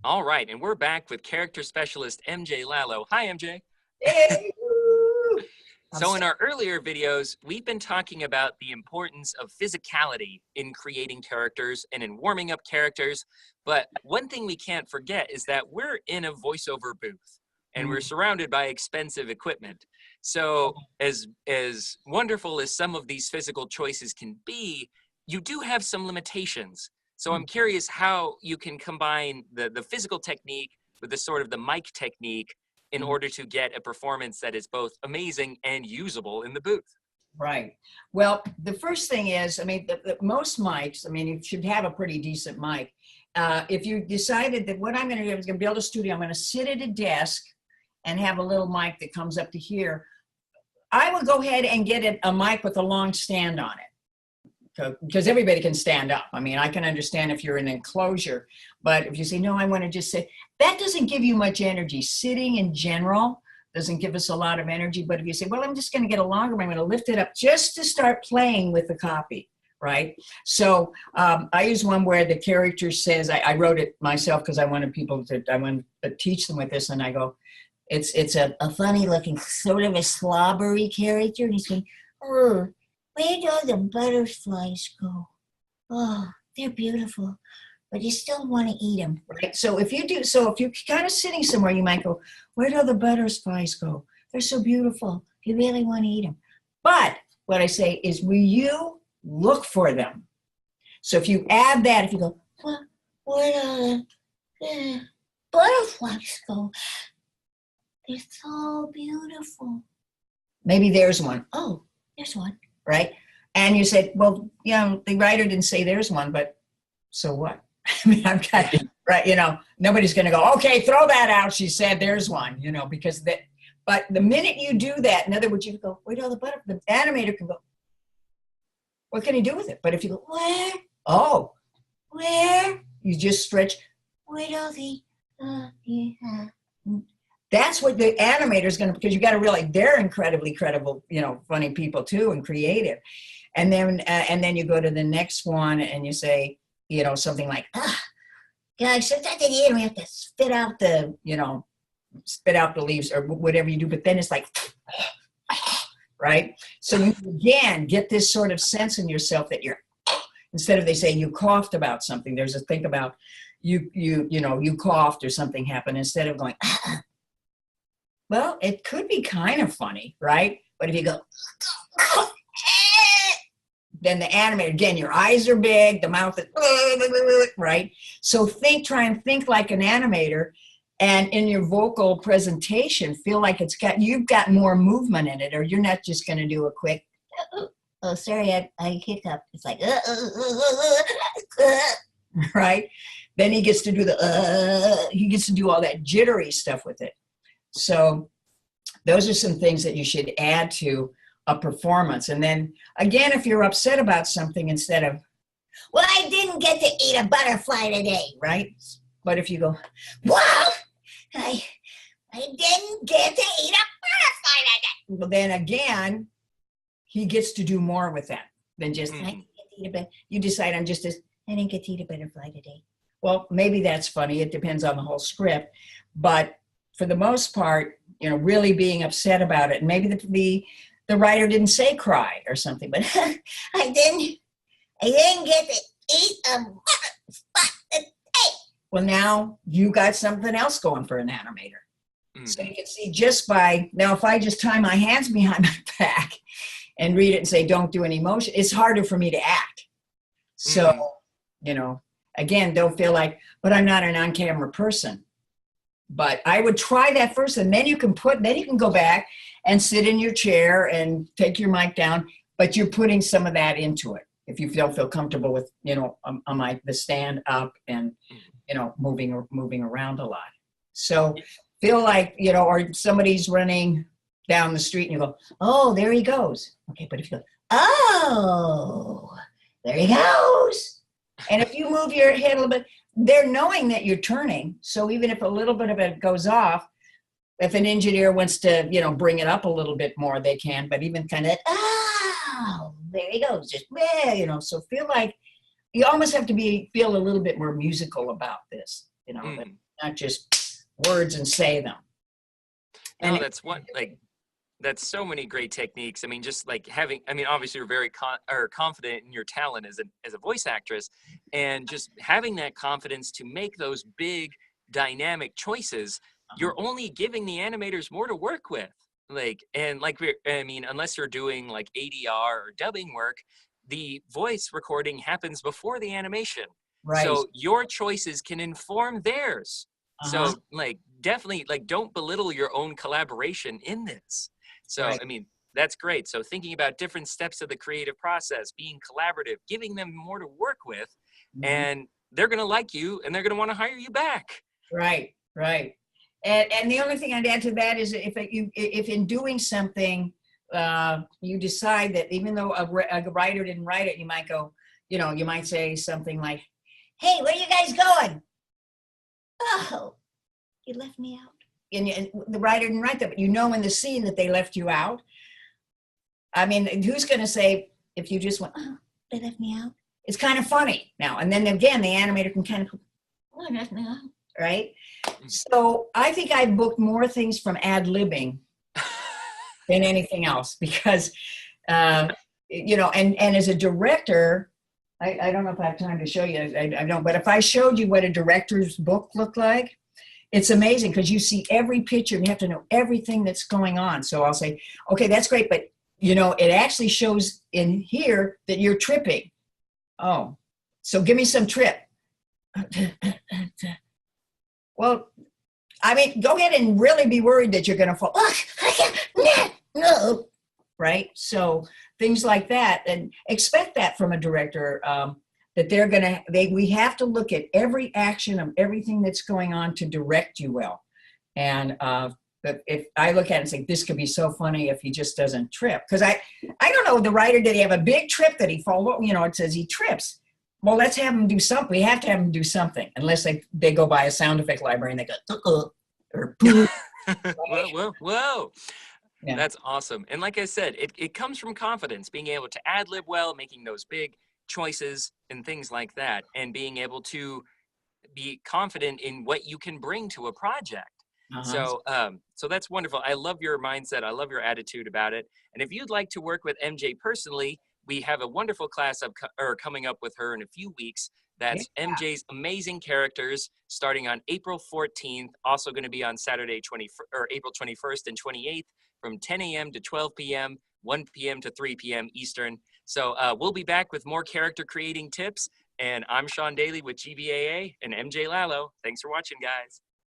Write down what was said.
All right, and we're back with character specialist MJ Lallo. Hi, MJ. Hey, So in our earlier videos, we've been talking about the importance of physicality in creating characters and in warming up characters. But one thing we can't forget is that we're in a voiceover booth and we're surrounded by expensive equipment. So as wonderful as some of these physical choices can be, you do have some limitations. So I'm curious how you can combine the physical technique with the sort of the mic technique in order to get a performance that is both amazing and usable in the booth. Right. Well, the first thing is, I mean, most mics, I mean, you should have a pretty decent mic. If you decided that what I'm going to do is going to build a studio, I'm going to sit at a desk and have a little mic that comes up to here, I would go ahead and get a mic with a long stand on it. Because everybody can stand up. I mean, I can understand if you're in an enclosure, but if you say, no, I want to just sit, that doesn't give you much energy. Sitting in general doesn't give us a lot of energy, but if you say, well, I'm just going to get a longer one, I'm going to lift it up just to start playing with the copy, right? So I use one where the character says, I wrote it myself because I wanted to teach them with this, and I go, it's a funny looking, sort of a slobbery character, and he's going, oh, where do all the butterflies go? Oh, they're beautiful, but you still want to eat them, right? So if you're kind of sitting somewhere, you might go, where do all the butterflies go? They're so beautiful. You really want to eat them. But what I say is, will you look for them? So if you add that, if you go, well, where do the butterflies go? They're so beautiful. Maybe there's one. Oh, there's one. Right? And you said, well, the writer didn't say there's one, but so what? I mean, I've got, right, nobody's going to go, okay, throw that out. She said there's one, because but the minute you do that, in other words, you go, where do all the butterflies? The animator can go, what can he do with it? But if you go, where? Oh, where? You just stretch, where do that's what the animator is going to, because you got to really, they're incredibly credible, funny people too, and creative. And then you go to the next one and you say, something like, guys, sometimes at the end we have to spit out the leaves or whatever you do, but then it's like, right? So you again get this sort of sense in yourself that you're, instead of they say you coughed about something, there's a thing about you coughed or something happened, instead of going, well, it could be kind of funny, right? But if you go, then the animator, again, your eyes are big, the mouth is, right? So try and think like an animator, and in your vocal presentation, feel like you've got more movement in it, or you're not just going to do a quick, oh, sorry, I hiccuped. It's like, right? Then he gets to do all that jittery stuff with it. So those are some things that you should add to a performance. And then again, if you're upset about something, instead of, well, I didn't get to eat a butterfly today, right? But if you go, well, I didn't get to eat a butterfly today. Well, then again, he gets to do more with that than just, I didn't get to eat a butterfly. You decide I didn't get to eat a butterfly today. Well, maybe that's funny. It depends on the whole script. But for the most part, really being upset about it. And maybe the writer didn't say cry or something, but I didn't get to eat a butterfly today. Well, now you got something else going for an animator. So you can see just by, now if I just tie my hands behind my back and read it and say, don't do any motion, it's harder for me to act. So, again, don't feel like, but I'm not an on-camera person. But I would try that first, and then you can go back and sit in your chair and take your mic down, but you're putting some of that into it. If you don't feel comfortable with, the stand up and, moving around a lot. So feel like, or somebody's running down the street and you go, oh, there he goes. Okay, but if you go, oh, there he goes. And if you move your head a little bit, they're knowing that you're turning. So even if a little bit of it goes off, if an engineer wants to, bring it up a little bit more, they can, but even kind of, oh, there he goes. Just, so feel like you almost have to feel a little bit more musical about this. Mm. not just words and say them. No, And that's what, like, that's so many great techniques. I mean, just like having, I mean, obviously you're very confident in your talent as a voice actress, and just having that confidence to make those big dynamic choices, you're only giving the animators more to work with. Like, and like, I mean, unless you're doing like ADR or dubbing work, the voice recording happens before the animation. right. So your choices can inform theirs. Uh-huh. So like, definitely like, don't belittle your own collaboration in this. So, Right. I mean, that's great. So thinking about different steps of the creative process, being collaborative, giving them more to work with, Mhm. and they're going to like you and they're going to want to hire you back. Right. Right. And the only thing I'd add to that is if in doing something, you decide that even though a writer didn't write it, you might go, you might say something like, "Hey, where you guys going?" "Oh, you left me out." And the writer didn't write that, but in the scene that they left you out. I mean, who's going to say if you just went, "Oh, they left me out"? It's kind of funny now. And then again, the animator can kind of, "Oh, they left me out," right? So I think I booked more things from ad-libbing than anything else because, and as a director, I don't know if I have time to show you. I don't, but if I showed you what a director's book looked like, it's amazing because you see every picture and you have to know everything that's going on. So I'll say, okay, that's great, but it actually shows in here that you're tripping. Oh, so give me some trip. Well, I mean, go ahead and really be worried that you're going to fall. No, right? So things like that, and expect that from a director, that we have to look at every action of everything that's going on to direct you well. And but if I look at it and say, this could be so funny if he just doesn't trip. Because I don't know, the writer, did he have a big trip that he followed? It says he trips. Well, let's have him do something. We have to have him do something, unless they go by a sound effect library and they go, or poo. Whoa. Yeah. That's awesome. And like I said, it comes from confidence, being able to ad lib well, making those big choices and things like that, and being able to be confident in what you can bring to a project. Uh-huh. So that's wonderful. I love your mindset. I love your attitude about it. And if you'd like to work with MJ personally, we have a wonderful class coming up with her in a few weeks. That's Yeah. MJ's Amazing Characters, starting on April 14th. Also going to be on Saturday April 21st and 28th from 10 a.m. to 12 p.m., 1 p.m. to 3 p.m. Eastern. So we'll be back with more character creating tips. And I'm Sean Daly with GBAA and MJ Lallo. Thanks for watching, guys.